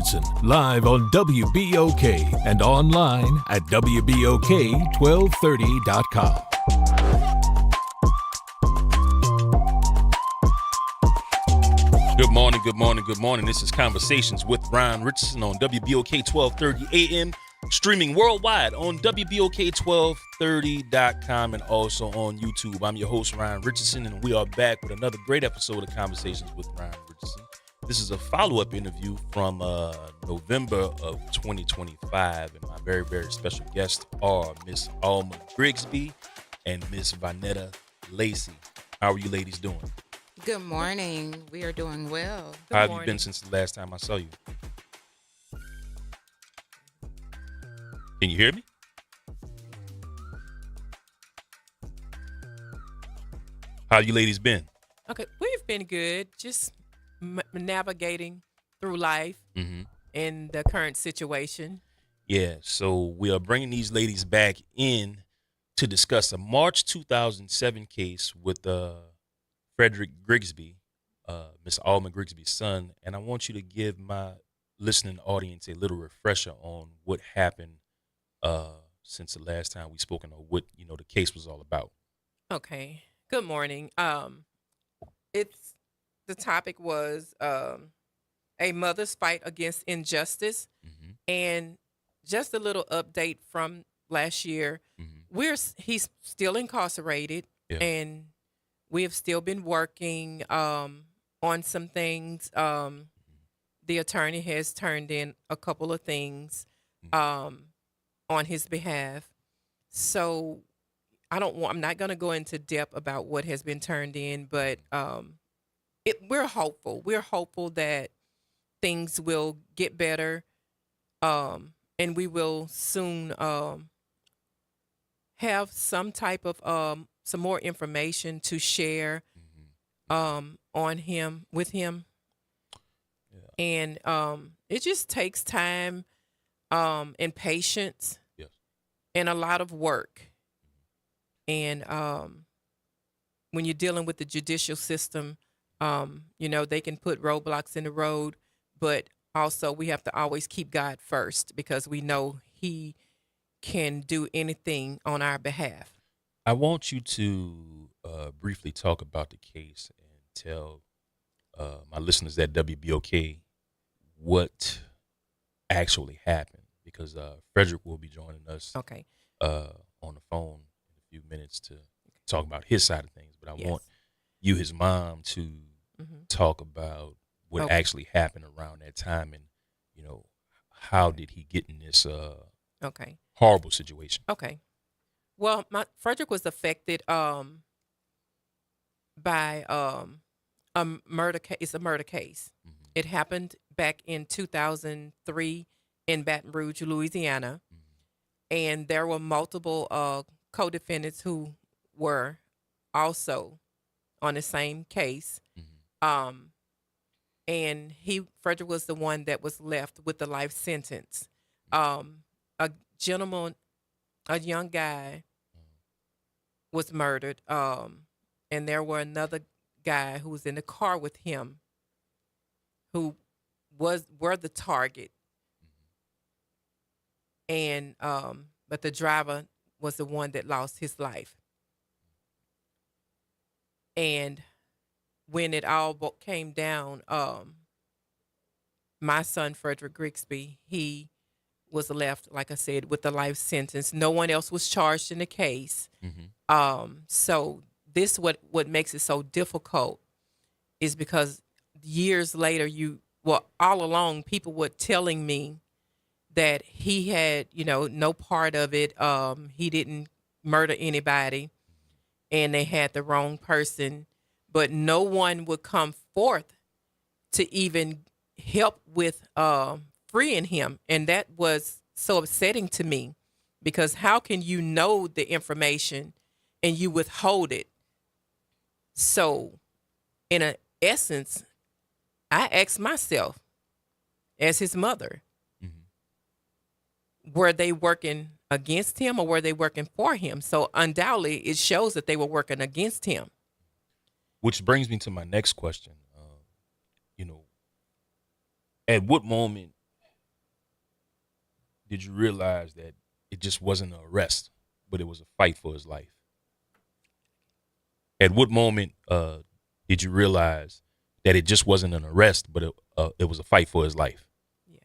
Richardson, live on WBOK and online at WBOK1230.com. Good morning, good morning, good morning. This is Conversations with Ryan Richardson on WBOK 1230 AM, streaming worldwide on WBOK1230.com and also on YouTube. I'm your host, Ryan Richardson, and we are back with another great episode of Conversations with Ryan Richardson. This is a follow-up interview from November of 2025, and my very, very special guests are Miss Alma Grigsby and Miss Vanetta Lacey. How are you ladies doing? Good morning. We are doing well. How have you been since the last time I saw you? Can you hear me? How you ladies been? Okay, we've been good. Just navigating through life and the current situation. Yeah, so we are bringing these ladies back in to discuss a March 2007 case with Frederick Grigsby, Miss Alma Grigsby's son, and I want you to give my listening audience a little refresher on what happened since the last time we spoken, or what the case was all about. Okay. Good morning. The topic was a mother's fight against injustice, and just a little update from last year. He's still incarcerated, and we have still been working on some things. The attorney has turned in a couple of things on his behalf. So I'm not going to go into depth about what has been turned in, but we're hopeful. We're hopeful that things will get better, and we will soon have some type of some more information to share on him, with him. And it just takes time and patience and a lot of work. And when you're dealing with the judicial system, they can put roadblocks in the road, but also we have to always keep God first, because we know he can do anything on our behalf. I want you to briefly talk about the case and tell my listeners at WBOK what actually happened, because Frederick will be joining us on the phone in a few minutes to talk about his side of things. But I want you, his mom, to talk about what actually happened around that time, and how did he get in this horrible situation. Okay. Well, Frederick was affected by a murder case. It's a murder case. It happened back in 2003 in Baton Rouge, Louisiana, and there were multiple co-defendants who were also on the same case. And Frederick was the one that was left with the life sentence. A gentleman, a young guy, was murdered, and there were another guy who was in the car with him who were the target, and but the driver was the one that lost his life. And when it all came down, my son Frederick Grigsby, he was left, like I said, with the life sentence. No one else was charged in the case. So this what makes it so difficult is because years later, all along, people were telling me that he had, no part of it. He didn't murder anybody, and they had the wrong person, but no one would come forth to even help with freeing him. And that was so upsetting to me, because how can you know the information and you withhold it? So in essence, I asked myself, as his mother, were they working against him or were they working for him? So undoubtedly, it shows that they were working against him. Which brings me to my next question. At what moment did you realize that it just wasn't an arrest, but it was a fight for his life? At what moment did you realize that it just wasn't an arrest, but it was a fight for his life? Yeah.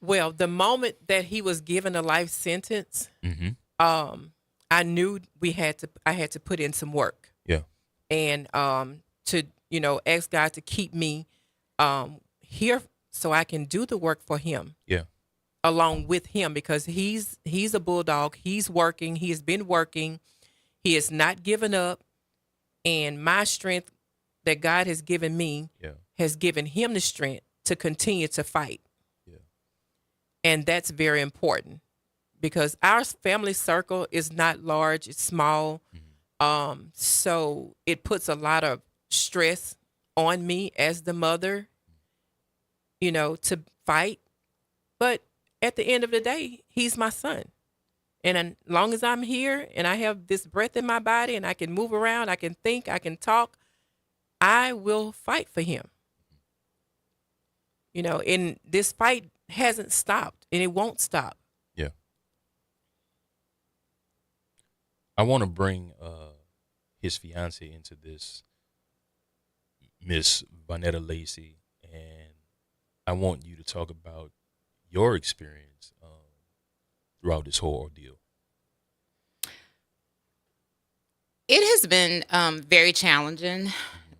Well, the moment that he was given a life sentence, Mm-hmm. I knew I had to put in some work. Yeah. And to ask God to keep me here so I can do the work for him. Yeah. Along with him, because he's a bulldog. He's working. He has been working. He has not given up. And my strength that God has given me has given him the strength to continue to fight. Yeah. And that's very important because our family circle is not large. It's small. Mm-hmm. So it puts a lot of stress on me as the mother, to fight. But at the end of the day, he's my son. And as long as I'm here and I have this breath in my body and I can move around, I can think, I can talk, I will fight for him. And this fight hasn't stopped and it won't stop. Yeah. I want to bring his fiance into this, Miss Vonetta Lacey, and I want you to talk about your experience throughout this whole ordeal. It has been very challenging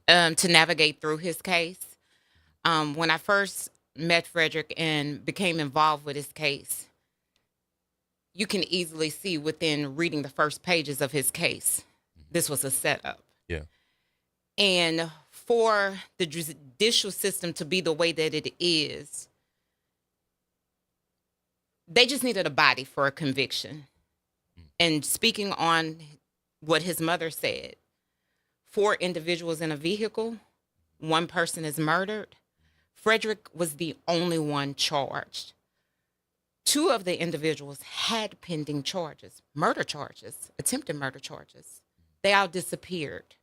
to navigate through his case. When I first met Frederick and became involved with his case, you can easily see within reading the first pages of his case, this was a setup. Yeah. And for the judicial system to be the way that it is, they just needed a body for a conviction. And speaking on what his mother said, 4 individuals in a vehicle, 1 person is murdered. Frederick was the only one charged. 2 of the individuals had pending charges, murder charges, attempted murder charges. They all disappeared.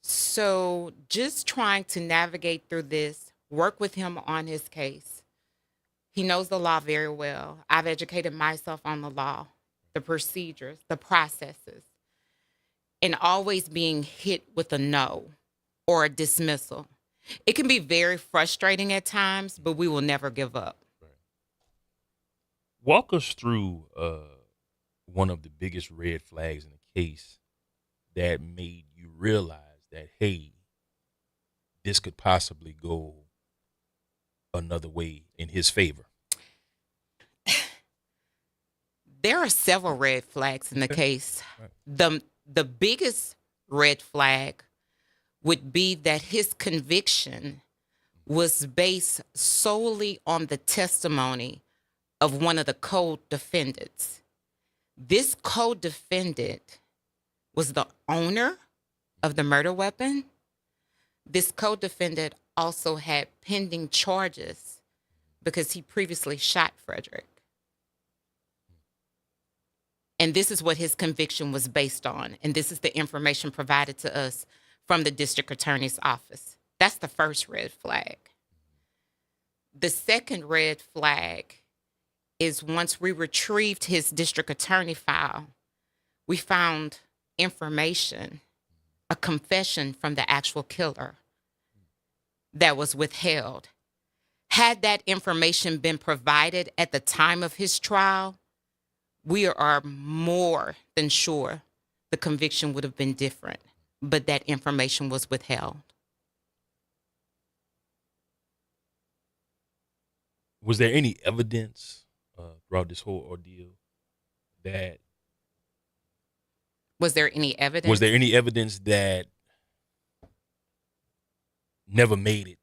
So just trying to navigate through this, work with him on his case. He knows the law very well. I've educated myself on the law, the procedures, the processes, and always being hit with a no or a dismissal. It can be very frustrating at times, but we will never give up. Right. Walk us through one of the biggest red flags in the case that made you realize that, hey, this could possibly go another way in his favor. There are several red flags in the case. Right. The biggest red flag would be that his conviction was based solely on the testimony of one of the co-defendants. This co-defendant was the owner of the murder weapon. This co-defendant also had pending charges because he previously shot Frederick. And this is what his conviction was based on. And this is the information provided to us from the district attorney's office. That's the first red flag. The second red flag is once we retrieved his district attorney file, we found information, a confession from the actual killer that was withheld. Had that information been provided at the time of his trial, we are more than sure the conviction would have been different, but that information was withheld. Was there any evidence throughout this whole ordeal that Was there any evidence? Was there any evidence that never made it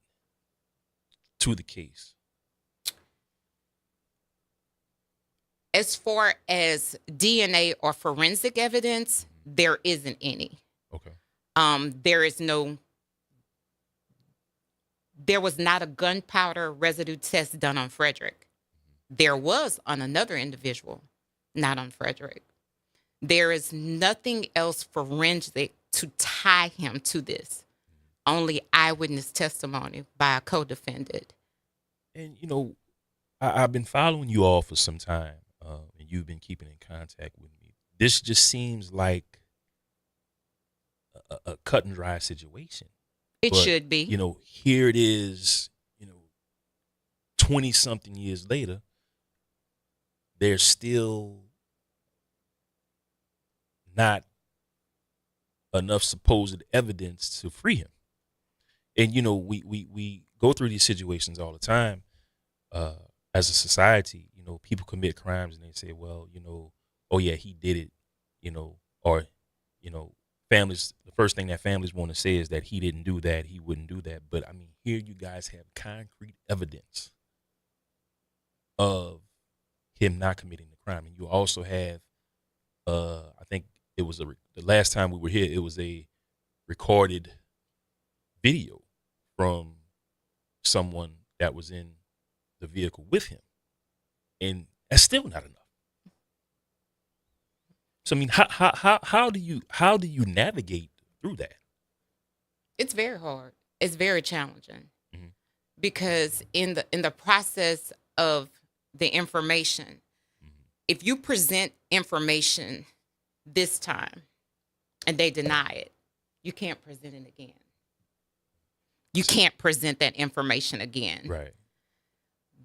to the case? As far as DNA or forensic evidence, there isn't any. Okay. There was not a gunpowder residue test done on Frederick. There was on another individual, not on Frederick. There is nothing else forensic to tie him to this. Only eyewitness testimony by a co-defendant. And, I've been following you all for some time, and you've been keeping in contact with me. This just seems like a cut and dry situation. It But, should be. here it is, 20 something years later, there's still not enough supposed evidence to free him. And, we go through these situations all the time as a society. People commit crimes and they say, well, oh, yeah, he did it, or, families, the first thing that families want to say is that he didn't do that, he wouldn't do that. But, I mean, here you guys have concrete evidence of him not committing the crime. And you also have, I think it was the last time we were here, it was a recorded video from someone that was in the vehicle with him. And that's still not enough. So I mean, how do you navigate through that? It's very hard. It's very challenging Mhm. because in the process of the information, if you present information this time and they deny it, you can't present it again. You can't present that information again. Right.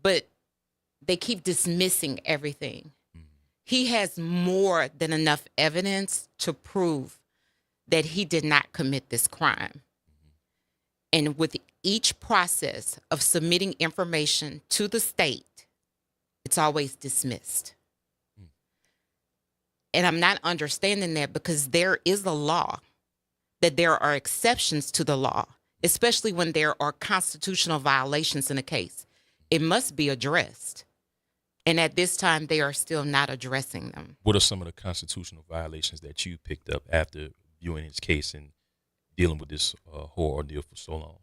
But they keep dismissing everything. He has more than enough evidence to prove that he did not commit this crime. And with each process of submitting information to the state, it's always dismissed. And I'm not understanding that because there is a law, that there are exceptions to the law, especially when there are constitutional violations in a case. It must be addressed. And at this time, they are still not addressing them. What are some of the constitutional violations that you picked up after viewing his case and dealing with this whole ordeal for so long?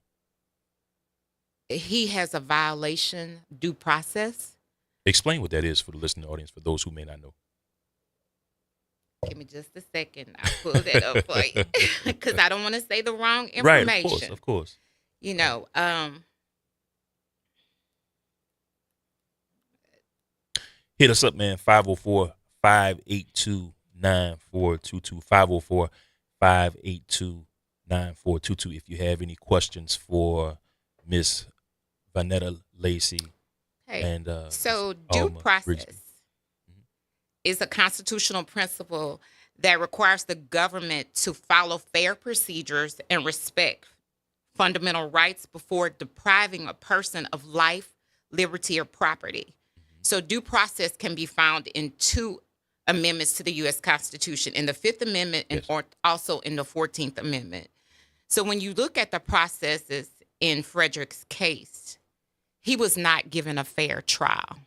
He has a violation due process. Explain what that is for the listening audience, for those who may not know. Give me just a second. I'll pull that up for you because I don't want to say the wrong Right, information. of course. Hit us up, man. 504-582-9422. 504-582-9422. If you have any questions for Miss Vanetta Lacey and so Miss due Alma process Grigsby. is a constitutional principle that requires the government to follow fair procedures and respect fundamental rights before depriving a person of life, liberty, or property. So due process can be found in two amendments to the U.S. Constitution, in the Fifth Amendment and also in the 14th Amendment. So when you look at the processes in Frederick's case, he was not given a fair trial.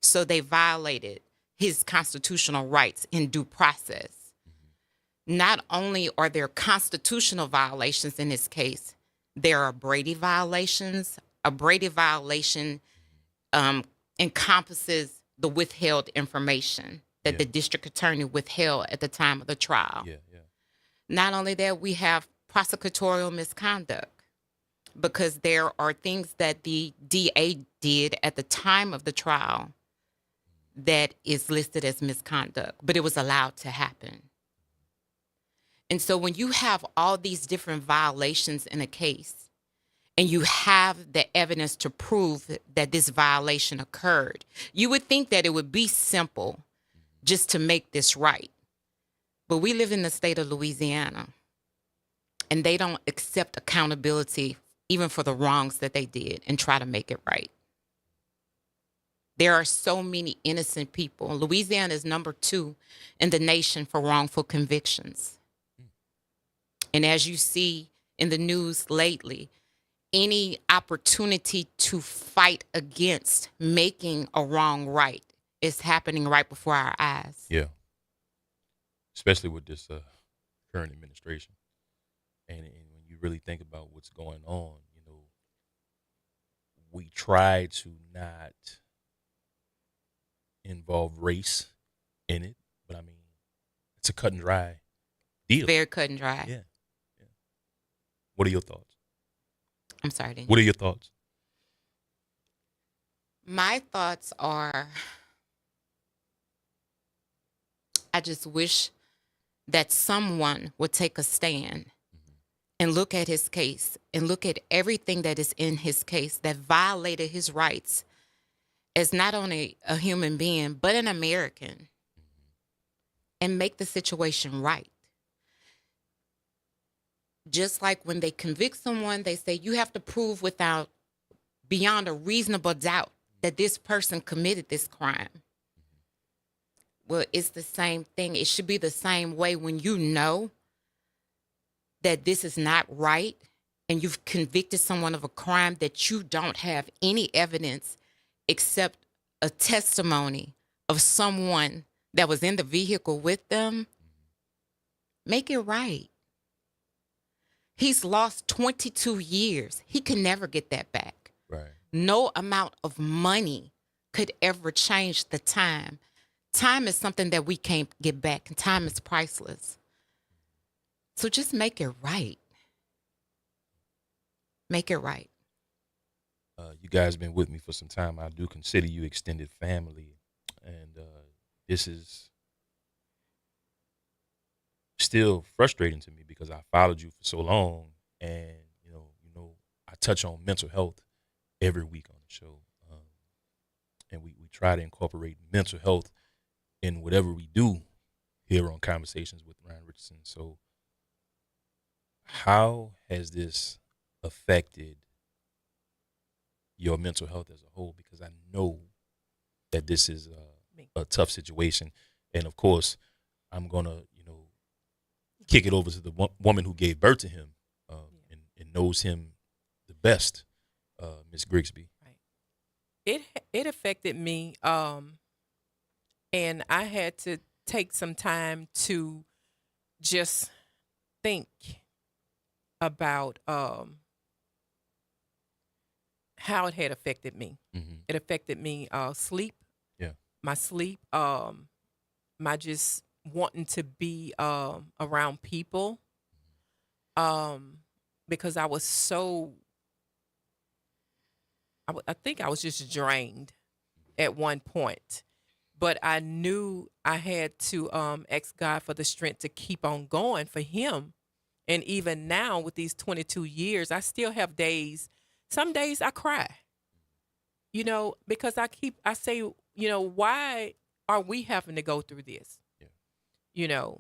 So they violated his constitutional rights in due process. Not only are there constitutional violations in this case, there are Brady violations. A Brady violation encompasses the withheld information that the district attorney withheld at the time of the trial. Not only that, we have prosecutorial misconduct because there are things that the DA did at the time of the trial that is listed as misconduct, but it was allowed to happen. And so when you have all these different violations in a case, and you have the evidence to prove that this violation occurred, you would think that it would be simple just to make this right. But we live in the state of Louisiana, and they don't accept accountability even for the wrongs that they did and try to make it right. There are so many innocent people. Louisiana is number 2 in the nation for wrongful convictions. And as you see in the news lately, any opportunity to fight against making a wrong right is happening right before our eyes. Yeah. Especially with this current administration. And when you really think about what's going on, we try to not involve race in it, but I mean, it's a cut and dry deal. Very cut and dry. Yeah. What are your thoughts? I'm sorry. What are your thoughts? My thoughts are, I just wish that someone would take a stand and look at his case and look at everything that is in his case that violated his rights as not only a human being, but an American, and make the situation right. Just like when they convict someone, they say you have to prove without beyond a reasonable doubt that this person committed this crime. Well, it's the same thing. It should be the same way when you know that this is not right and you've convicted someone of a crime that you don't have any evidence except a testimony of someone that was in the vehicle with them. Make it right. He's lost 22 years. He can never get that back. Right. No amount of money could ever change the time. Time is something that we can't get back, and time is priceless. So just make it right. Make it right. You guys been with me for some time. I do consider you extended family, and this is still frustrating to me because I followed you for so long, and I touch on mental health every week on the show, and we try to incorporate mental health in whatever we do here on Conversations with Ryan Richardson. So, how has this affected your mental health as a whole? Because I know that this is a tough situation, and of course, I'm gonna kick it over to the woman who gave birth to him and knows him the best, Miss Grigsby. Right. It affected me, and I had to take some time to just think about how it had affected me. Mm-hmm. It affected me sleep. Yeah. My sleep, my just wanting to be around people, because I was so, I think I was just drained at one point. But I knew I had to ask God for the strength to keep on going for him. And even now with these 22 years, I still have days, some days I cry, because I say, why are we having to go through this? Yeah.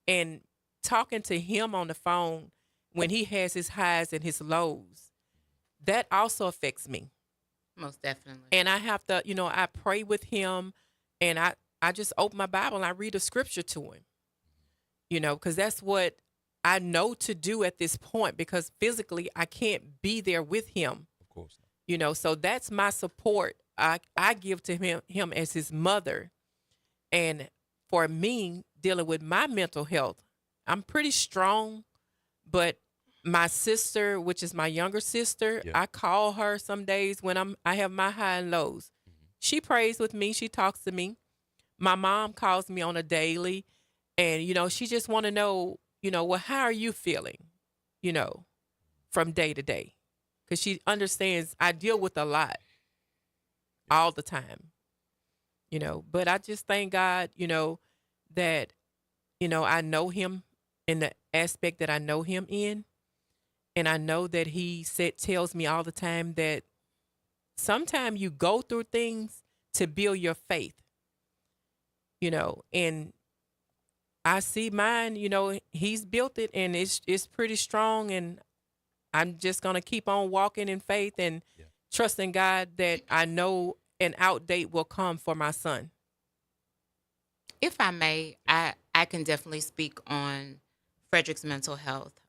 And talking to him on the phone when he has his highs and his lows, that also affects me. Most definitely. And I have to, I pray with him, and I just open my Bible and I read a scripture to him, because that's what I know to do at this point, because physically I can't be there with him. Of course not. So that's my support I give to him as his mother. And for me, dealing with my mental health, I'm pretty strong, but my sister, which is my younger sister, Yeah. I call her some days when I have my high and lows. Mm-hmm. She prays with me. She talks to me. My mom calls me on a daily, and she just want to know, well, how are you feeling, from day to day, because she understands I deal with a lot all the time, But I just thank God, that I know him in the aspect that I know him in. And I know that he tells me all the time that sometimes you go through things to build your faith, and I see mine, he's built it, and it's pretty strong, and I'm just going to keep on walking in faith and trusting God that I know an outdate will come for my son. If I may, I can definitely speak on Frederick's mental health.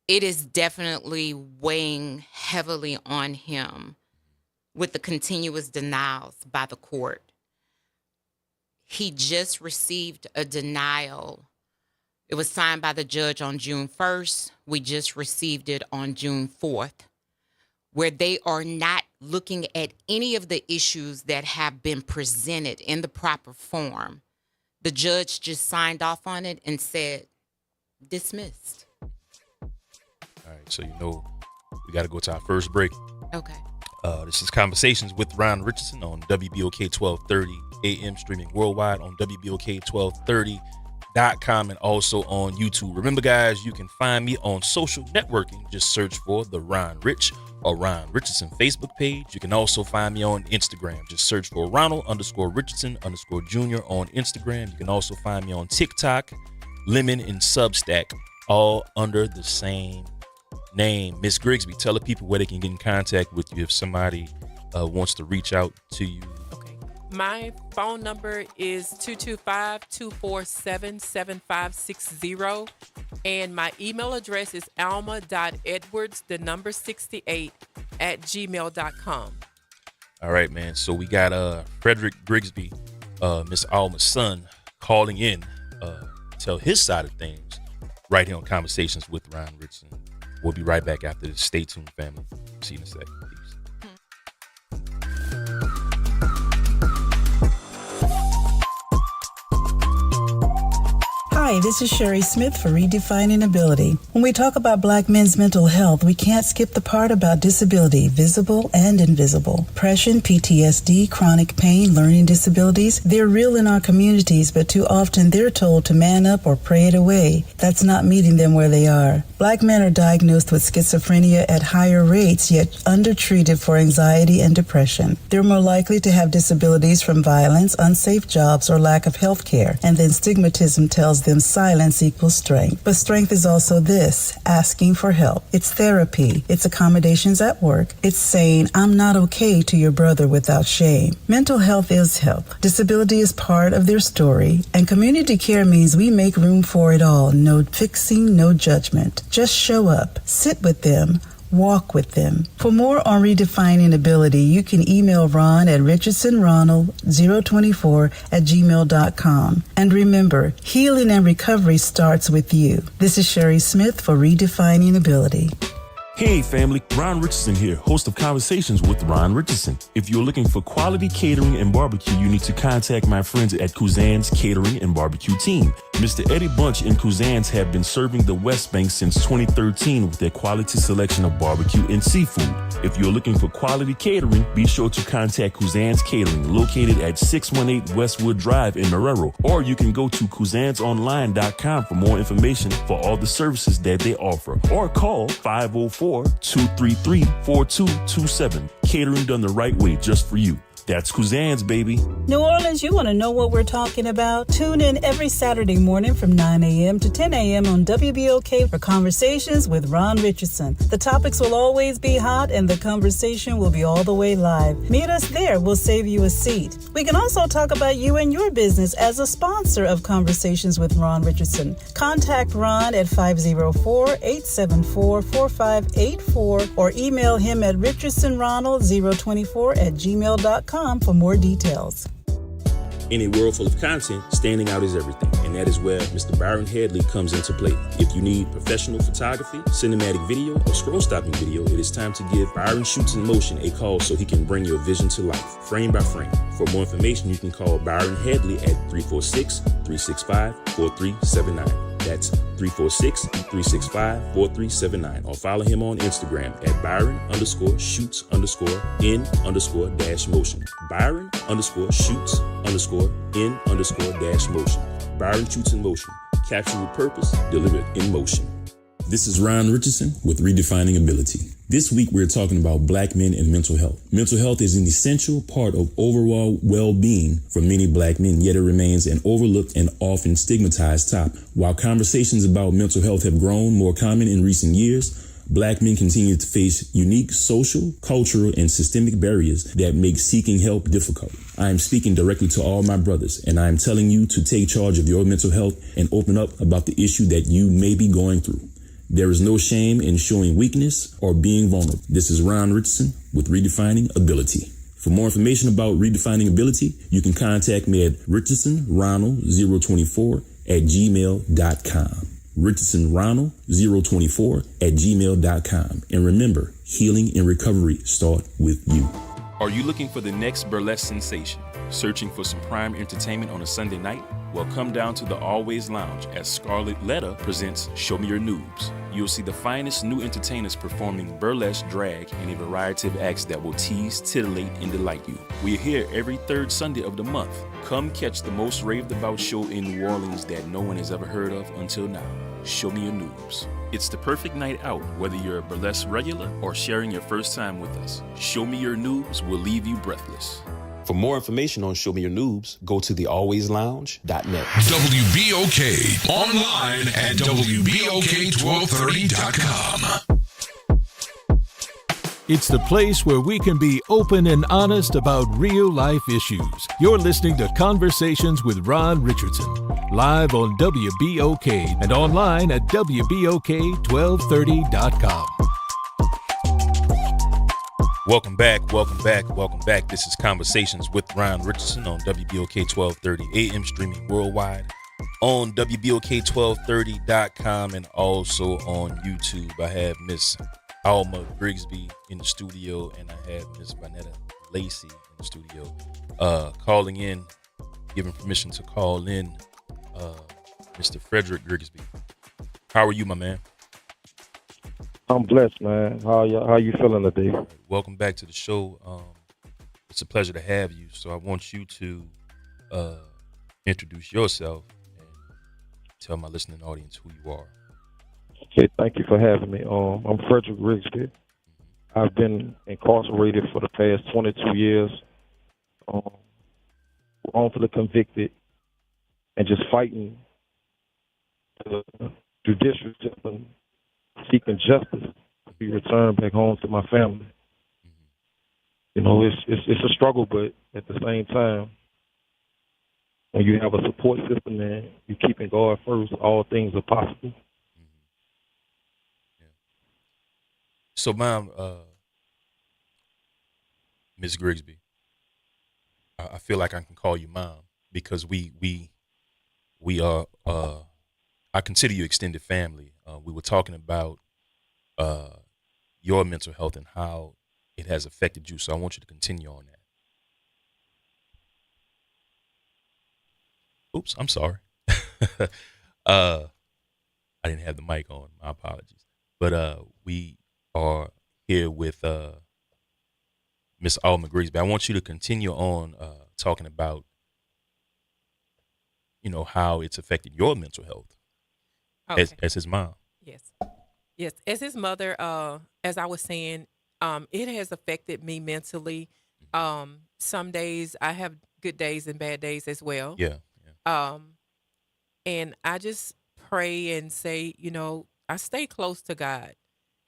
It is definitely weighing heavily on him with the continuous denials by the court. He just received a denial. It was signed by the judge on June 1st. We just received it on June 4th, where they are not looking at any of the issues that have been presented in the proper form. The judge just signed off on it and said, dismissed. All right, so we got to go to our first break. Okay. This is Conversations with Ron Richardson on WBOK 1230 AM, streaming worldwide on WBOK1230.com and also on YouTube. Remember, guys, you can find me on social networking. Just search for the Ron Rich or Ron Richardson Facebook page. You can also find me on Instagram. Just search for Ronald_Richardson_Jr. on Instagram. You can also find me on TikTok, Lemon, and Substack, all under the same name. Miss Grigsby, tell the people where they can get in contact with you if somebody wants to reach out to you. Okay. My phone number is 225-247-7560. And my email address is alma.edwards68@gmail.com. All right, man. So we got Frederick Grigsby, Miss Alma's son, calling in tell his side of things right here on Conversations with Ron Richardson. We'll be right back after this. Stay tuned, family. See you in a second. Peace. Hi, this is Sherry Smith for Redefining Ability. When we talk about Black men's mental health, we can't skip the part about disability, visible and invisible. Depression, PTSD, chronic pain, learning disabilities, they're real in our communities, but too often they're told to man up or pray it away. That's not meeting them where they are. Black men are diagnosed with schizophrenia at higher rates, yet undertreated for anxiety and depression. They're more likely to have disabilities from violence, unsafe jobs, or lack of health care. And then stigmatism tells them silence equals strength. But strength is also this, asking for help. It's therapy. It's accommodations at work. It's saying, I'm not okay to your brother without shame. Mental health is help. Disability is part of their story. And community care means we make room for it all. No fixing, no judgment. Just show up. Sit with them. Walk with them. For more on redefining ability, you can email Ron at richardsonronald024@gmail.com. And remember, healing and recovery starts with you. This is Sherry Smith for Redefining Ability. Hey family, Ron Richardson here, host of Conversations with Ron Richardson. If you're looking for quality catering and barbecue, you need to contact my friends at Kuzan's Catering and Barbecue Team. Mr. Eddie Bunch and Kuzan's have been serving the West Bank since 2013 with their quality selection of barbecue and seafood. If you're looking for quality catering, be sure to contact Kuzan's Catering, located at 618 Westwood Drive in Marrero, or you can go to kuzansonline.com for more information for all the services that they offer, or call 504-233-4227. Catering done the right way just for you. That's Kuzan's, baby. New Orleans, you want to know what we're talking about? Tune in every Saturday morning from 9 a.m. to 10 a.m. on WBOK for Conversations with Ron Richardson. The topics will always be hot and the conversation will be all the way live. Meet us there. We'll save you a seat. We can also talk about you and your business as a sponsor of Conversations with Ron Richardson. Contact Ron at 504-874-4584 or email him at richardsonronald024@gmail.com for more details. In a world full of content, standing out is everything, and that is where Mr. Byron Headley comes into play. If you need professional photography, cinematic video, or scroll-stopping video, it is time to give Byron Shoots in Motion a call so he can bring your vision to life, frame by frame. For more information, you can call Byron Headley at 346-365-4379. That's 346-365-4379. Or follow him on Instagram at Byron_shoots_in_-motion. Byron_shoots_in_-motion. Byron Shoots in Motion. Capture with purpose, delivered in motion. This is Ron Richardson with Redefining Ability. This week we're talking about Black men and mental health. Mental health is an essential part of overall well-being for many Black men, yet it remains an overlooked and often stigmatized topic. While conversations about mental health have grown more common in recent years, Black men continue to face unique social, cultural, and systemic barriers that make seeking help difficult. I am speaking directly to all my brothers, and I am telling you to take charge of your mental health and open up about the issue that you may be going through. There is no shame in showing weakness or being vulnerable. This is Ron Richardson with Redefining Ability. For more information about Redefining Ability, you can contact me at richardsonronald024@gmail.com. richardsonronald024@gmail.com. And remember, healing and recovery start with you. Are you looking for the next burlesque sensation? Searching for some prime entertainment on a Sunday night? Well, come down to the Always Lounge as Scarlett Letta presents Show Me Your Noobs. You'll see the finest new entertainers performing burlesque, drag, and a variety of acts that will tease, titillate, and delight you. We're here every third Sunday of the month. Come catch the most raved about show in New Orleans that no one has ever heard of until now. Show me your noobs. It's the perfect night out, whether you're a burlesque regular or sharing your first time with us. Show me your noobs will leave you breathless. For more information on Show Me Your Noobs, go to thealwayslounge.net. WBOK online at WBOK1230.com. It's the place where we can be open and honest about real life issues. You're listening to Conversations with Ron Richardson, live on WBOK and online at WBOK1230.com. Welcome back. This is Conversations with Ron Richardson on WBOK 1230 AM, streaming worldwide on WBOK1230.com and also on YouTube. I have Miss Alma Grigsby in the studio, and I have Miss Vanetta Lacey in the studio. Calling in, giving permission to call in, Mr. Frederick Grigsby. How are you, my man? I'm blessed, man. How you feeling today? Welcome back to the show. It's a pleasure to have you. So I want you to introduce yourself and tell my listening audience who you are. Okay, thank you for having me. I'm Frederick Grigsby. I've been incarcerated for the past 22 years, wrongfully convicted, and just fighting the judicial system, seeking justice to be returned back home to my family. You know, it's a struggle, but at the same time, when you have a support system and you keeping God first, all things are possible. Yeah. So, Mom, Ms. Grigsby, I feel like I can call you Mom because we are. I consider you extended family. We were talking about your mental health and how it has affected you. So I want you to continue on that. Oops, I'm sorry. I didn't have the mic on. My apologies. But we are here with Miss Alma Grigsby. I want you to continue on talking about, you know, how it's affected your mental health as his mom. Yes. As his mother, as I was saying, it has affected me mentally. Some days I have good days and bad days as well. Yeah. And I just pray and say, you know, I stay close to God,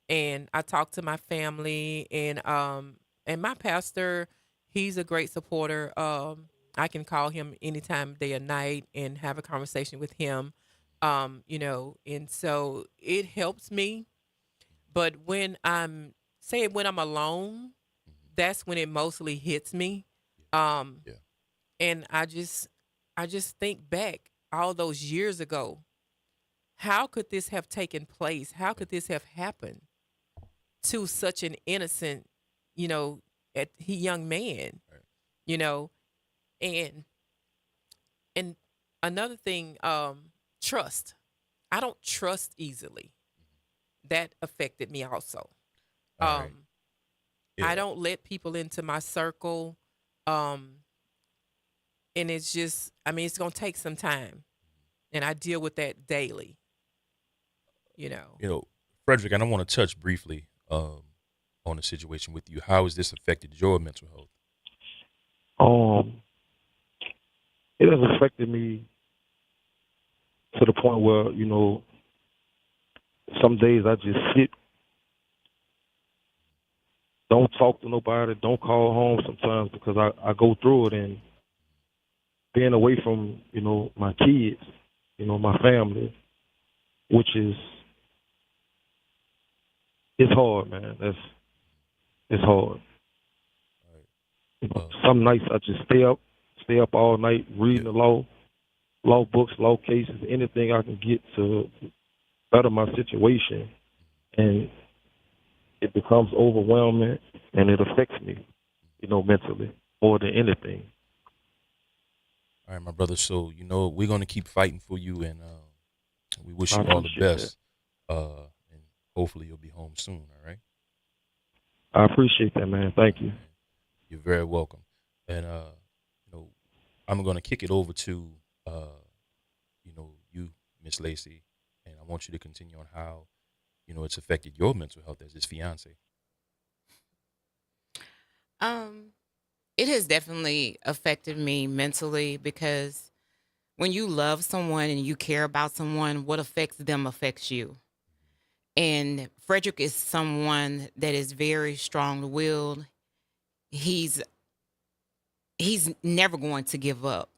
and I talk to my family, and my pastor, he's a great supporter. I can call him anytime, day or night, and have a conversation with him. You know, and so it helps me. But when I'm alone, that's when it mostly hits me. And I just think back all those years ago. How could this have taken place? How could this have happened to such an innocent, you know, young man? You know, and another thing, trust. I don't trust easily. That affected me also. Right. Yeah. I don't let people into my circle. And it's just, I mean, it's going to take some time. And I deal with that daily. You know, Frederick, and I want to touch briefly on the situation with you. How has this affected your mental health? It has affected me to the point where, you know, some days I just sit, don't talk to nobody, don't call home sometimes because I go through it, and being away from, you know, my kids, you know, my family, which is, it's hard, man. It's hard. You know, some nights I just stay up all night reading the law books, law cases, anything I can get to better my situation, and it becomes overwhelming, and it affects me, you know, mentally more than anything. All right, my brother. So, you know, we're going to keep fighting for you, and we wish I you all the appreciate best. And hopefully you'll be home soon. All right. I appreciate that, man. Thank you. You're very welcome. And I'm going to kick it over to you, Miss Lacey, and I want you to continue on how it's affected your mental health as his fiance. It has definitely affected me mentally because when you love someone and you care about someone, what affects them affects you. And Frederick is someone that is very strong-willed. He's never going to give up.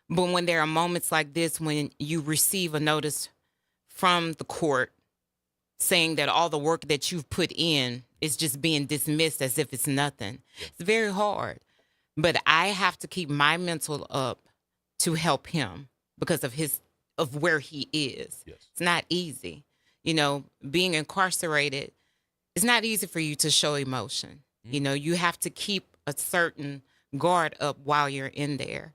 But when there are moments like this, when you receive a notice from the court saying that all the work that you've put in is just being dismissed as if it's nothing, it's very hard. But I have to keep my mental up to help him because of where he is. Yes. It's not easy. Being incarcerated, it's not easy for you to show emotion. You have to keep a certain guard up while you're in there.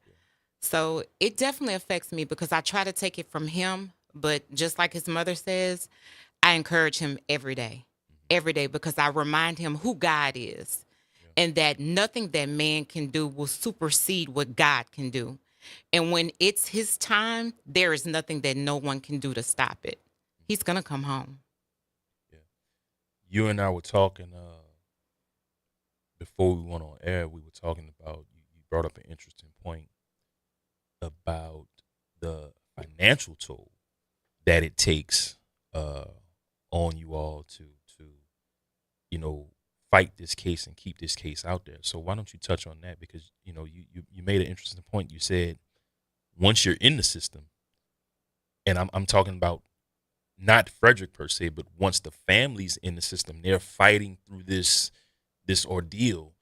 So it definitely affects me because I try to take it from him, but just like his mother says, I encourage him every day, because I remind him who God is and that nothing that man can do will supersede what God can do. And when it's his time, there is nothing that no one can do to stop it. He's going to come home. Yeah. You and I were talking before we went on air. We were talking about, you brought up an interesting point about the financial toll that it takes on you all to fight this case and keep this case out there. So why don't you touch on that? Because you made an interesting point. You said once you're in the system, and I'm talking about not Frederick per se, but once the family's in the system, they're fighting through this ordeal.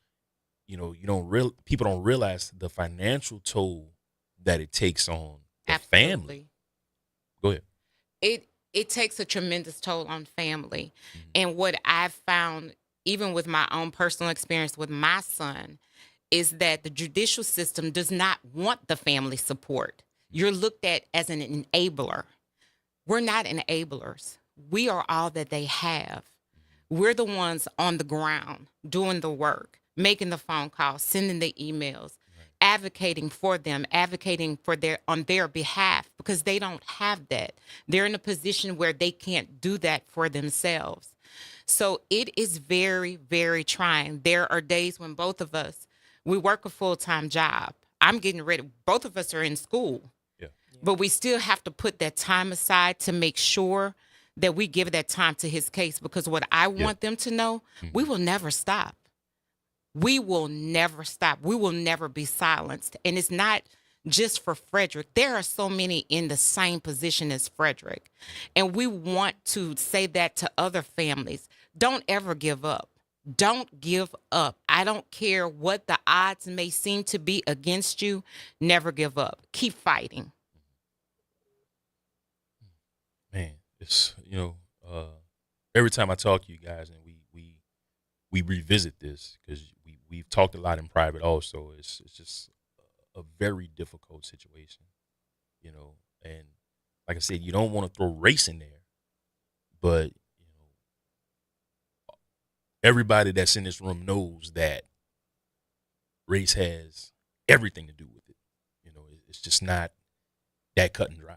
People don't realize the financial toll that it takes on the Absolutely. family. Go ahead. It takes a tremendous toll on family. And what I've found, even with my own personal experience with my son, is that the judicial system does not want the family support. You're looked at as an enabler. We're not enablers. We are all that they have. We're the ones on the ground doing the work, making the phone calls, sending the emails, advocating for them, advocating on their behalf, because they don't have that. They're in a position where they can't do that for themselves. So it is very, very trying. There are days when both of us, we work a full-time job. I'm getting ready. Both of us are in school. Yeah. But we still have to put that time aside to make sure that we give that time to his case, because what I want them to know, we will never stop. We will never stop. We will never be silenced. And it's not just for Frederick. There are so many in the same position as Frederick. And we want to say that to other families. Don't ever give up. Don't give up. I don't care what the odds may seem to be against you. Never give up. Keep fighting. Man, it's, every time I talk to you guys and we revisit this, because we've talked a lot in private also, it's just a very difficult situation, and like I said, you don't want to throw race in there, but everybody that's in this room knows that race has everything to do with it. It's just not that cut and dry.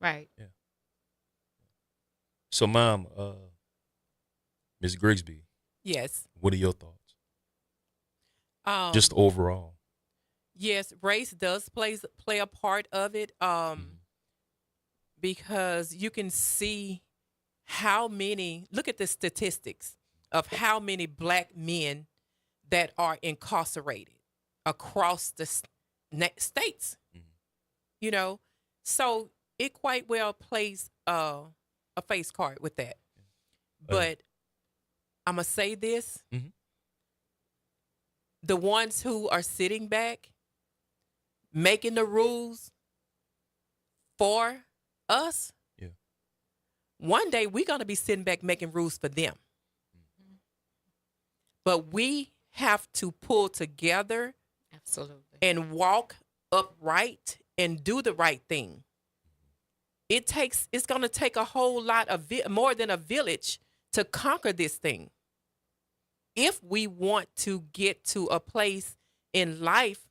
Right. Yeah. So, Mom, Ms. Grigsby. Yes. What are your thoughts? Just overall. Yes, race does play a part of it, because you can see how many, look at the statistics of how many black men that are incarcerated across the states, so it quite well plays a face card with that. But I'm going to say this. The ones who are sitting back, making the rules for us, one day we're going to be sitting back making rules for them. But we have to pull together. Absolutely. And walk upright and do the right thing. it's going to take a whole lot of more than a village to conquer this thing. If we want to get to a place in life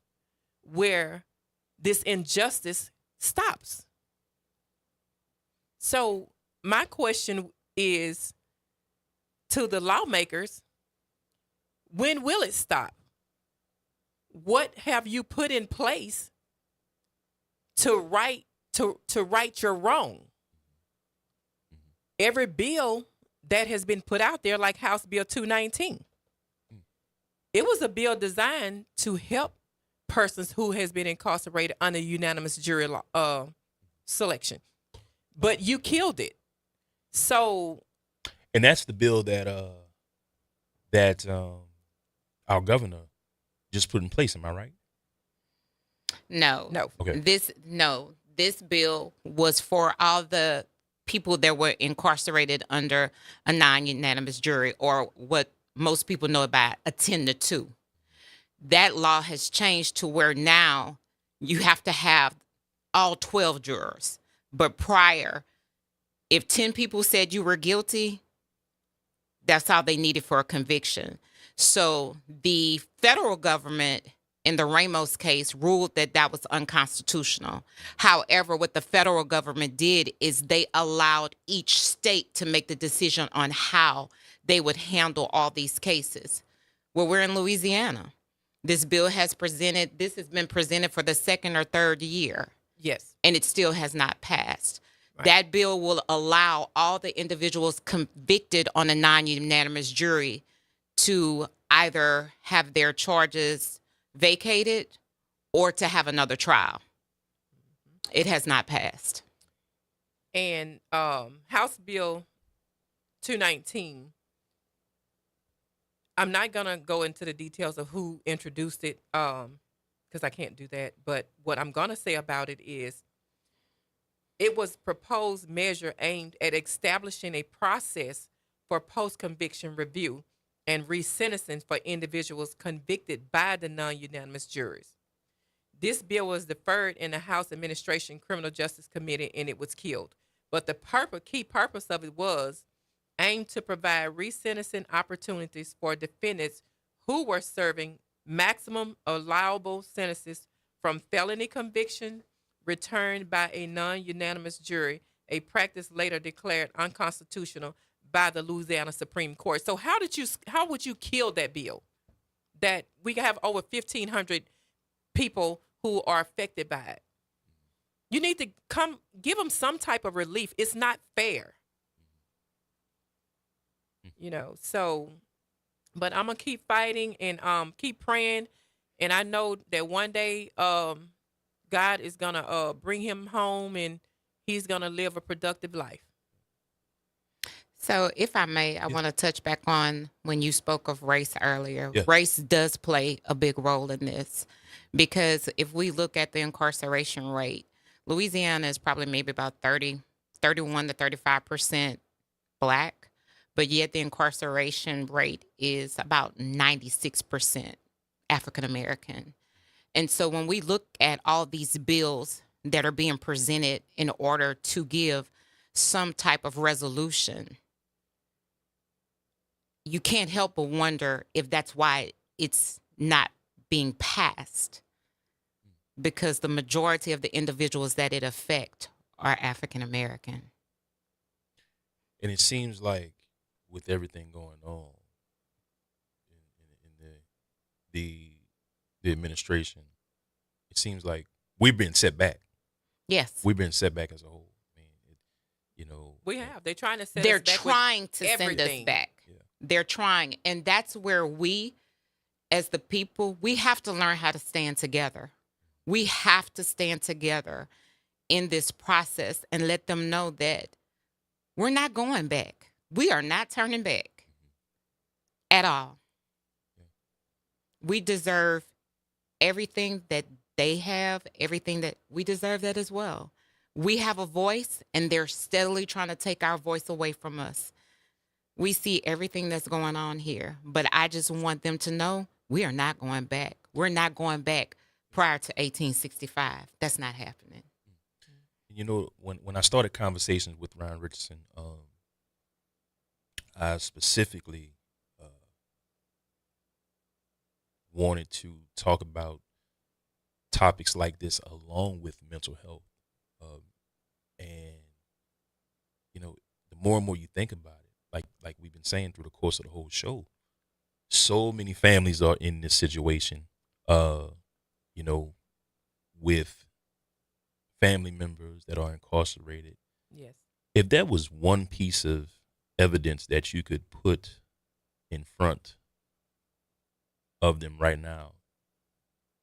where this injustice stops. So my question is to the lawmakers, when will it stop? What have you put in place to right your wrong? Every bill that has been put out there, like House Bill 219, it was a bill designed to help persons who has been incarcerated under unanimous jury selection, but you killed it. So, and that's the bill that our governor just put in place. Am I right? No. Okay. This bill was for all the people that were incarcerated under a non-unanimous jury, or what most people know about a 10-2. That law has changed to where now you have to have all 12 jurors. But prior, if 10 people said you were guilty, that's all they needed for a conviction. So the federal government in the Ramos case ruled that that was unconstitutional. However, what the federal government did is they allowed each state to make the decision on how they would handle all these cases. Well, we're in Louisiana. This bill has been presented for the second or third year. yes. And it still has not passed. Right. That bill will allow all the individuals convicted on a non-unanimous jury to either have their charges vacated or to have another trial. It has not passed. And House Bill 219, I'm not going to go into the details of who introduced it because I can't do that. But what I'm going to say about it is it was a proposed measure aimed at establishing a process for post-conviction review and resentencing for individuals convicted by the non-unanimous juries. This bill was deferred in the House Administration Criminal Justice Committee, and it was killed. But the key purpose of it was aimed to provide resentencing opportunities for defendants who were serving maximum allowable sentences from felony conviction returned by a non-unanimous jury, a practice later declared unconstitutional by the Louisiana Supreme Court. So how would you kill that bill? That we have over 1,500 people who are affected by it. You need to give them some type of relief. It's not fair. So, but I'm going to keep fighting and keep praying. And I know that one day God is going to bring him home and he's going to live a productive life. So if I may, I want to touch back on when you spoke of race earlier. Yes. Race does play a big role in this because if we look at the incarceration rate, Louisiana is probably maybe about 31 to 35% Black, but yet the incarceration rate is about 96% African American. And so when we look at all these bills that are being presented in order to give some type of resolution, you can't help but wonder if that's why it's not being passed, because the majority of the individuals that it affect are African American. And it seems like with everything going on in the administration, it seems like we've been set back. Yes. We've been set back as a whole. I mean, we have. They're trying to send They're us back trying to everything. send us back. Yeah. They're trying. And that's where we, as the people, we have to learn how to stand together. We have to stand together in this process and let them know that we're not going back. We are not turning back at all. We deserve everything that they have, everything that we deserve that as well. We have a voice, and they're steadily trying to take our voice away from us. We see everything that's going on here, but I just want them to know we are not going back. We're not going back prior to 1865. That's not happening. you know, when I started conversations with Ron Richardson, I specifically wanted to talk about topics like this along with mental health. And you know, the more and more you think about it, like we've been saying through the course of the whole show, so many families are in this situation. You know, with family members that are incarcerated. Yes. If there was one piece of evidence that you could put in front of them right now,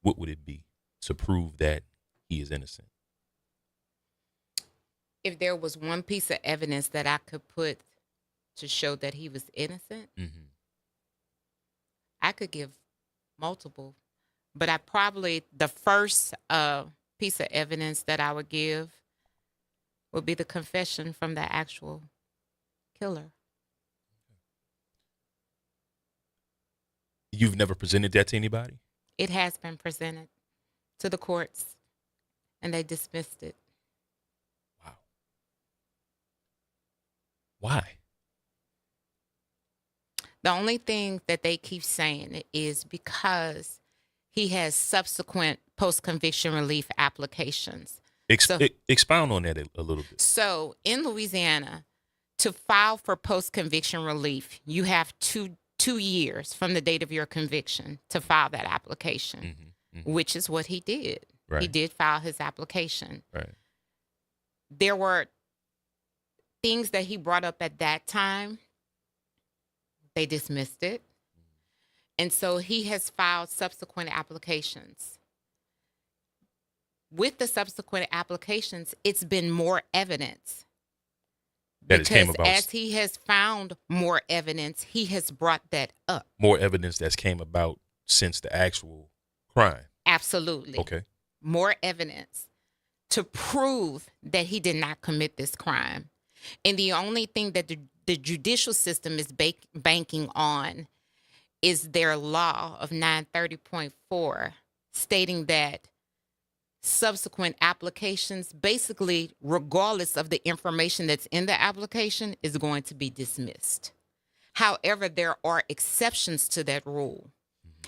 what would it be to prove that he is innocent? If there was one piece of evidence that I could put to show that he was innocent, Mm-hmm. I could give multiple. But I probably, the first piece of evidence that I would give would be the confession from the actual killer. You've never presented that to anybody? It has been presented to the courts, and they dismissed it. Wow. Why? The only thing that they keep saying is because he has subsequent post-conviction relief applications. Expound on that a little bit. So in Louisiana, to file for post-conviction relief, you have two years from the date of your conviction to file that application, which is what he did. Right. He did file his application. Right. There were things that he brought up at that time. They dismissed it. And so he has filed subsequent applications. With the subsequent applications, it's been more evidence. That it came Because about. as he has found more evidence, he has brought that up. More evidence that's came about since the actual crime. Absolutely. Okay. More evidence to prove that he did not commit this crime. And the only thing that the judicial system is banking on is their law of 930.4, stating that subsequent applications, basically, regardless of the information that's in the application, is going to be dismissed. However, there are exceptions to that rule.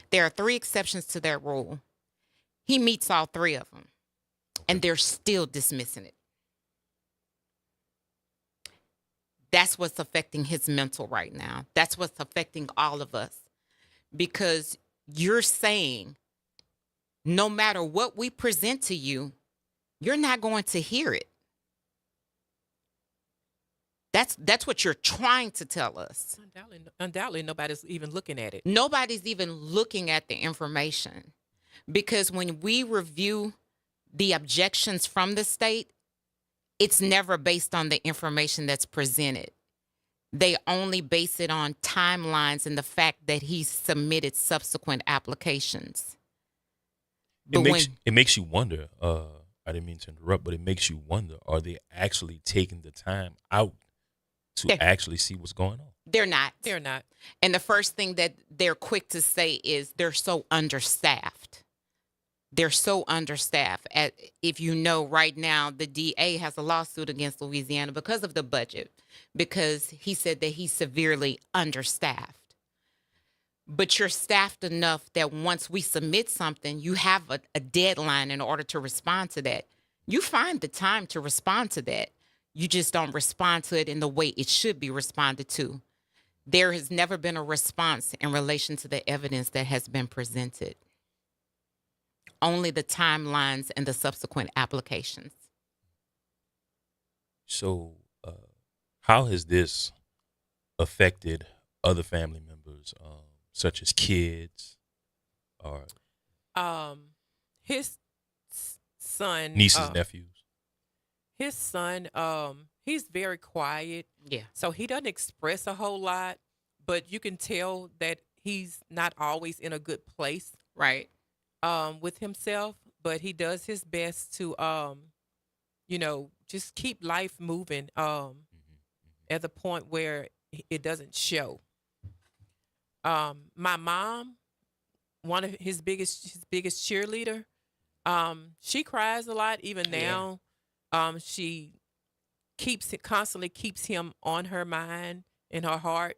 There are 3 exceptions to that rule. He meets all 3 of them, and they're still dismissing it. That's what's affecting his mental right now. That's what's affecting all of us. Because you're saying, no matter what we present to you, you're not going to hear it. That's what you're trying to tell us. Undoubtedly, nobody's even looking at it. Nobody's even looking at the information. Because when we review the objections from the state, it's never based on the information that's presented. They only base it on timelines and the fact that he submitted subsequent applications. It makes you wonder, I didn't mean to interrupt, but it makes you wonder, are they actually taking the time out to actually see what's going on? They're not. They're not. And the first thing that they're quick to say is they're so understaffed. They're so understaffed. If you know, right now, the DA has a lawsuit against Louisiana because of the budget, because he said that he's severely understaffed. But you're staffed enough that once we submit something, you have a deadline in order to respond to that. You find the time to respond to that. You just don't respond to it in the way it should be responded to. There has never been a response in relation to the evidence that has been presented. Only the timelines and the subsequent applications. So how has this affected other family members, such as kids or his son, nieces, nephews? His son, he's very quiet. Yeah. So he doesn't express a whole lot, but you can tell that he's not always in a good place. Right. With himself, but he does his best to, just keep life moving at the point where it doesn't show. My mom, one of his biggest cheerleader, she cries a lot even now. She constantly keeps him on her mind, in her heart.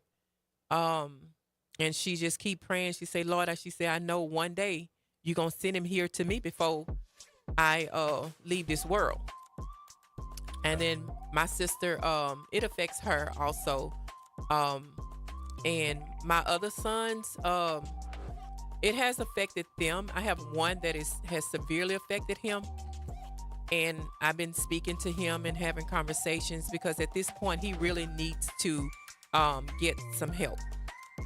And she just keep praying. She say, Lord, she say, I know one day you're gonna send him here to me before I leave this world. And then my sister, it affects her also. And my other sons, it has affected them. I have one that has severely affected him. And I've been speaking to him and having conversations because at this point he really needs to get some help.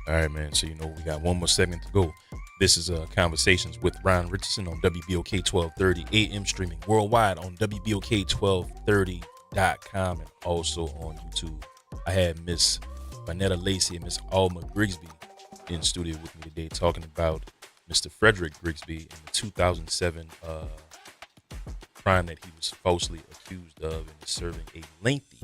All right, man. So, we got one more segment to go. This is Conversations with Ron Richardson on WBOK 1230 AM, streaming worldwide on WBOK1230.com and also on YouTube. I had Miss Vanetta Lacey and Miss Alma Grigsby in studio with me today talking about Mr. Frederick Grigsby in the 2007 crime that he was falsely accused of and is serving a lengthy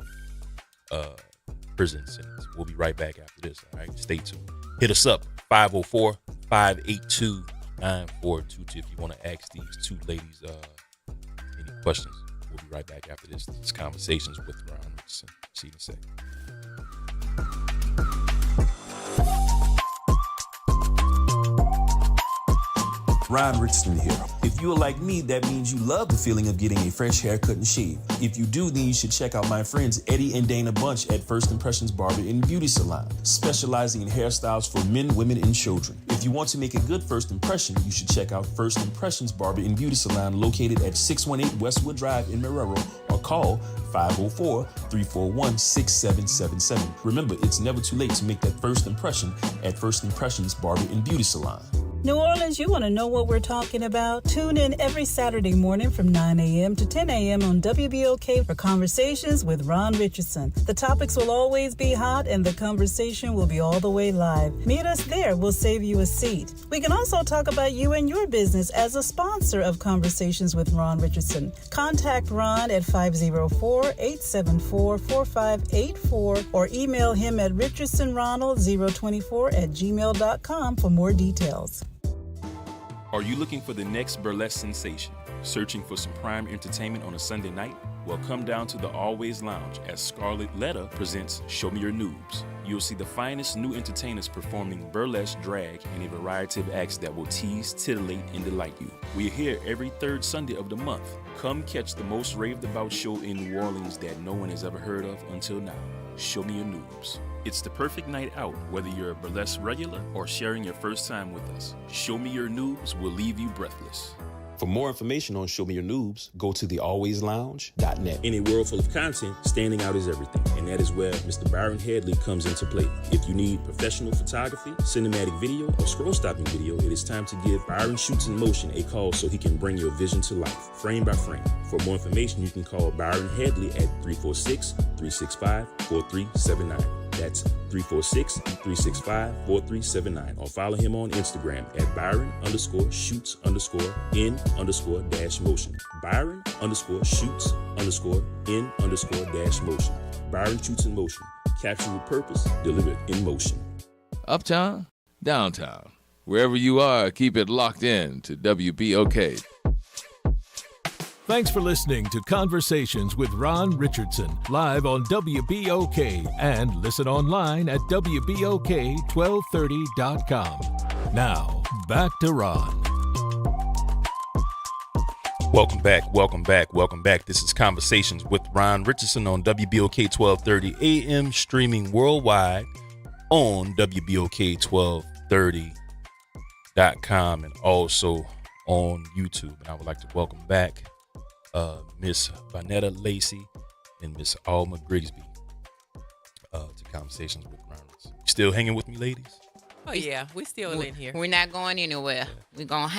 prison sentence. We'll be right back after this. All right, stay tuned. Hit us up 504-582-9422 if you want to ask these two ladies any questions. We'll be right back after this. This is Conversations with Ron Richardson. See you in a second. Ron Richardson here. If you are like me, that means you love the feeling of getting a fresh haircut and shave. If you do, then you should check out my friends Eddie and Dana Bunch at First Impressions Barber and Beauty Salon, specializing in hairstyles for men, women, and children. If you want to make a good first impression, you should check out First Impressions Barber and Beauty Salon located at 618 Westwood Drive in Marrero or call 504-341-6777. Remember, it's never too late to make that first impression at First Impressions Barber and Beauty Salon. New Orleans, you want to know what we're talking about? Tune in every Saturday morning from 9 a.m. to 10 a.m. on WBOK for Conversations with Ron Richardson. The topics will always be hot and the conversation will be all the way live. Meet us there. We'll save you a seat. We can also talk about you and your business as a sponsor of Conversations with Ron Richardson. Contact Ron at 504-874-4584 or email him at richardsonronald024@gmail.com for more details. Are you looking for the next burlesque sensation? Searching for some prime entertainment on a Sunday night? Well, come down to the Always Lounge as Scarlett Letta presents Show Me Your Noobs. You'll see the finest new entertainers performing burlesque, drag, and a variety of acts that will tease, titillate, and delight you. We're here every third Sunday of the month. Come catch the most raved about show in New Orleans that no one has ever heard of until now. Show Me Your Noobs. It's the perfect night out, whether you're a burlesque regular or sharing your first time with us. Show Me Your Noobs will leave you breathless. For more information on Show Me Your Noobs, go to thealwayslounge.net. In a world full of content, standing out is everything, and that is where Mr. Byron Headley comes into play. If you need professional photography, cinematic video, or scroll-stopping video, it is time to give Byron Shoots in Motion a call so he can bring your vision to life, frame by frame. For more information, you can call Byron Headley at 346-365-4379. That's 346-365-4379. Or follow him on Instagram at Byron_shoots_in_-motion. Byron_shoots_in_-motion. Byron Shoots in Motion. Capture with purpose, delivered in motion. Uptown, downtown, wherever you are, keep it locked in to WBOK. Thanks for listening to Conversations with Ron Richardson, live on WBOK, and listen online at WBOK1230.com. Now, back to Ron. Welcome back. This is Conversations with Ron Richardson on WBOK 1230 AM, streaming worldwide on WBOK1230.com and also on YouTube. And I would like to welcome back Miss Vanetta Lacey and Miss Alma Grigsby to Conversations with Ron Richardson. Still hanging with me, ladies? Oh yeah, we still in here. We're not going anywhere. We're gonna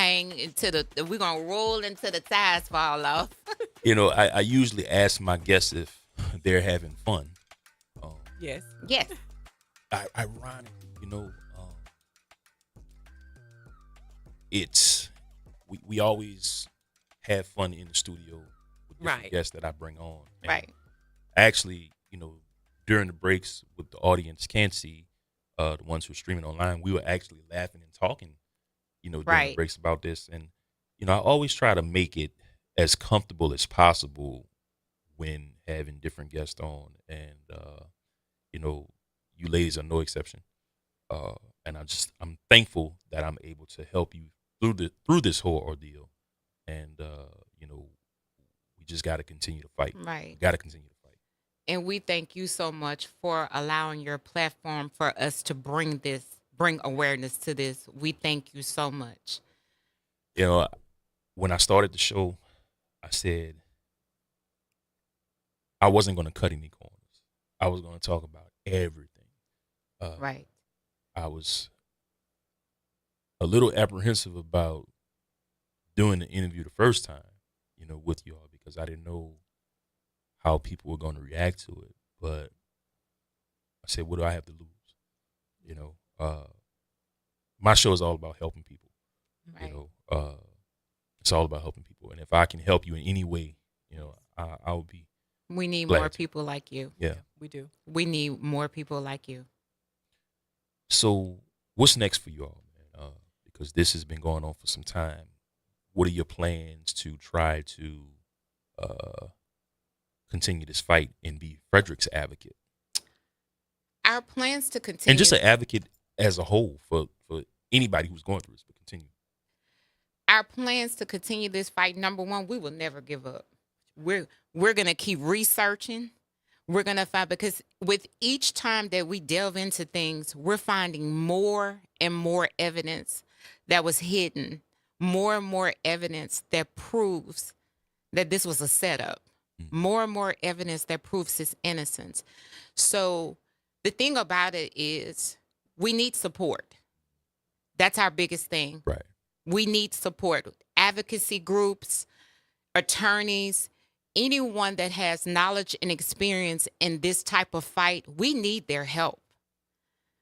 we're gonna roll until the tires fall off. I usually ask my guests if they're having fun. Yes. Yes. Ironic, it's we always have fun in the studio with different guests that I bring on. And right. Actually, during the breaks, what the audience can't see, the ones who are streaming online, we were actually laughing and talking, during the breaks about this. And, I always try to make it as comfortable as possible when having different guests on, and you ladies are no exception. And I'm thankful that I'm able to help you through this whole ordeal, and we just got to continue to fight. Right. Got to continue to fight. And we thank you so much for allowing your platform for us to bring awareness to this. We thank you so much. When I started the show, I said I wasn't going to cut any corners. I was going to talk about everything. Right. I was a little apprehensive about doing the interview the first time, with y'all, because I didn't know how people were going to react to it. But I said, what do I have to lose? My show is all about helping people. Right. It's all about helping people. And if I can help you in any way, I would be We need glad more to. people like you. Yeah. We do. We need more people like you. So what's next for you all, man? Because this has been going on for some time. What are your plans to try to continue this fight and be Frederick's advocate? Our plans to continue. And just an advocate as a whole for anybody who's going through this, but continue. Our plans to continue this fight, number one, we will never give up. We're going to keep researching. We're going to find, because with each time that we delve into things, we're finding more and more evidence that was hidden, more and more evidence that proves that this was a setup, more and more evidence that proves his innocence. So the thing about it is we need support. That's our biggest thing. Right. We need support. Advocacy groups, attorneys, anyone that has knowledge and experience in this type of fight, we need their help,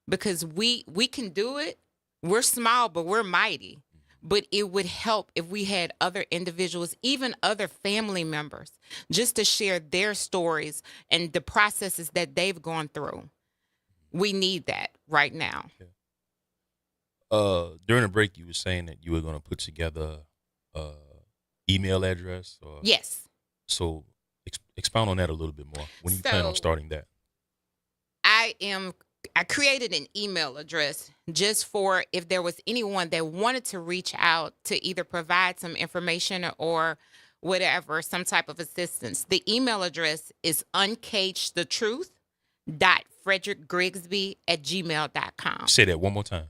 because we can do it. We're small, but we're mighty. But it would help if we had other individuals, even other family members, just to share their stories and the processes that they've gone through. We need that right now. Yeah. During the break, you were saying that you were going to put together email address. Yes. So expound on that a little bit more. When you plan on starting that? I created an email address just for if there was anyone that wanted to reach out to either provide some information or whatever, some type of assistance. The email address is uncagedthetruth.frederickgrigsby@gmail.com. Say that one more time.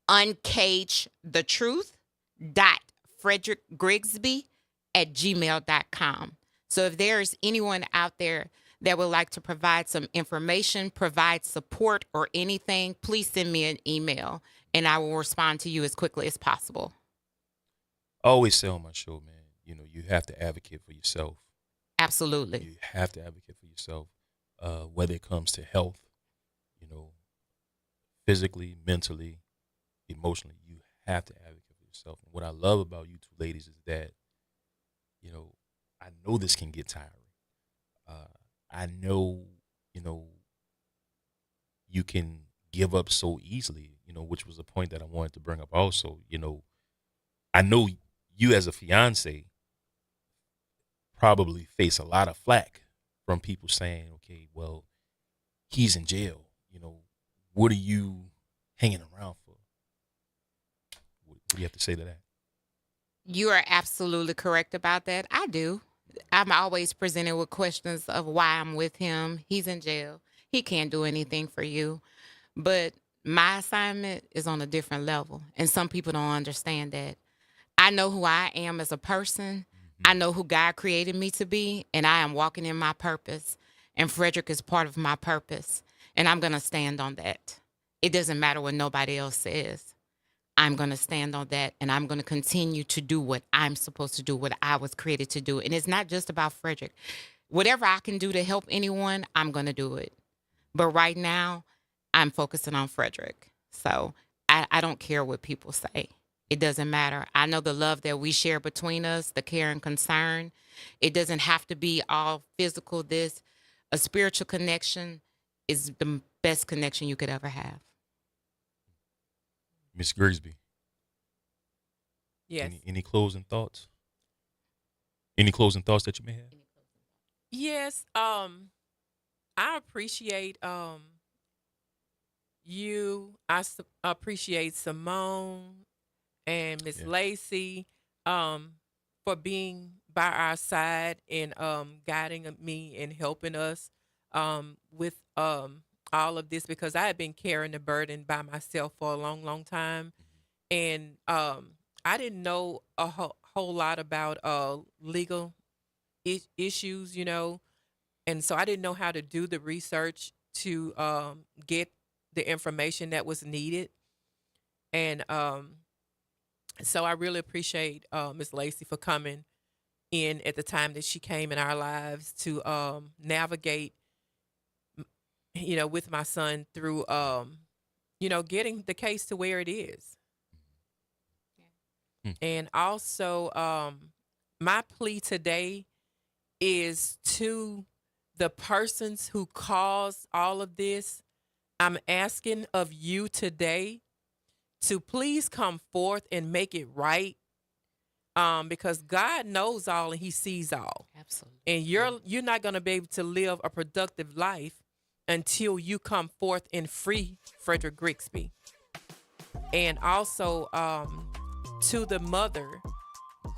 uncagedthetruth.frederickgrigsby@gmail.com. So if there's anyone out there that would like to provide some information, provide support or anything, please send me an email and I will respond to you as quickly as possible. I always say on my show, man, you have to advocate for yourself. Absolutely. You have to advocate for yourself, whether it comes to health, physically, mentally, emotionally. You have to advocate for yourself. And what I love about you two ladies is that, I know this can get tiring. I know, you can give up so easily, which was a point that I wanted to bring up also. I know you as a fiance probably face a lot of flack from people saying, okay, well, he's in jail. What are you hanging around for? What do you have to say to that? You are absolutely correct about that. I do. I'm always presented with questions of why I'm with him. He's in jail. He can't do anything for you. But my assignment is on a different level. And some people don't understand that. I know who I am as a person. I know who God created me to be. And I am walking in my purpose. And Frederick is part of my purpose. And I'm going to stand on that. It doesn't matter what nobody else says. I'm going to stand on that, and I'm going to continue to do what I'm supposed to do, what I was created to do. And it's not just about Frederick. Whatever I can do to help anyone, I'm going to do it. But right now, I'm focusing on Frederick. So I don't care what people say. It doesn't matter. I know the love that we share between us, the care and concern. It doesn't have to be all physical. A spiritual connection is the best connection you could ever have. Miss Grigsby. Yes. Any closing thoughts? Any closing thoughts that you may have? Yes. I appreciate you. Appreciate Simone and Miss Yeah. Lacey for being by our side and guiding me and helping us with all of this, because I had been carrying the burden by myself for a long, long time, and I didn't know a whole lot about legal issues, and so I didn't know how to do the research to get the information that was needed, and so I really appreciate Miss Lacey for coming in at the time that she came in our lives to navigate, with my son through, getting the case to where it is. Hmm. And also, my plea today is to the persons who caused all of this. I'm asking of you today to please come forth and make it right, because God knows all and He sees all. Absolutely. And you're not going to be able to live a productive life until you come forth and free Frederick Grigsby. And also to the mother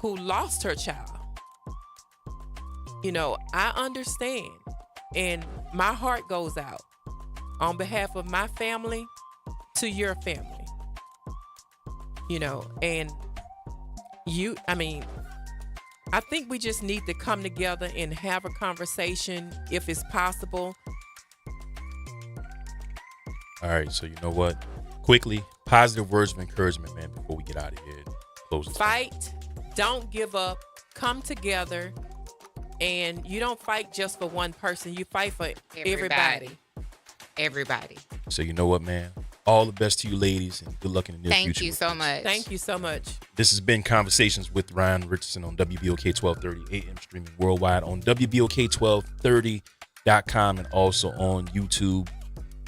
who lost her child. I understand, and my heart goes out on behalf of my family to your family. And I think we just need to come together and have a conversation if it's possible. All right, so you know what? Quickly, positive words of encouragement, man, before we get out of here. Close this. Fight, don't give up, come together, and you don't fight just for one person. You fight for everybody. Everybody. So you know what, man? All the best to you ladies, and good luck in the near future. Thank you so much. Thank you so much. This has been Conversations with Ryan Richardson on WBOK 1230 AM, streaming worldwide on WBOK1230.com and also on YouTube.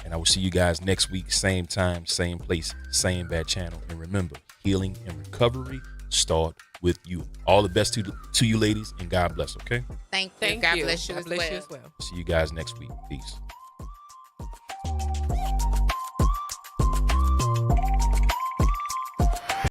And I will see you guys next week, same time, same place, same bad channel. And remember, healing and recovery start with you. All the best to you ladies, and God bless, okay? Thank you. Thank God you. bless you God as bless well. you as well. See you guys next week. Peace.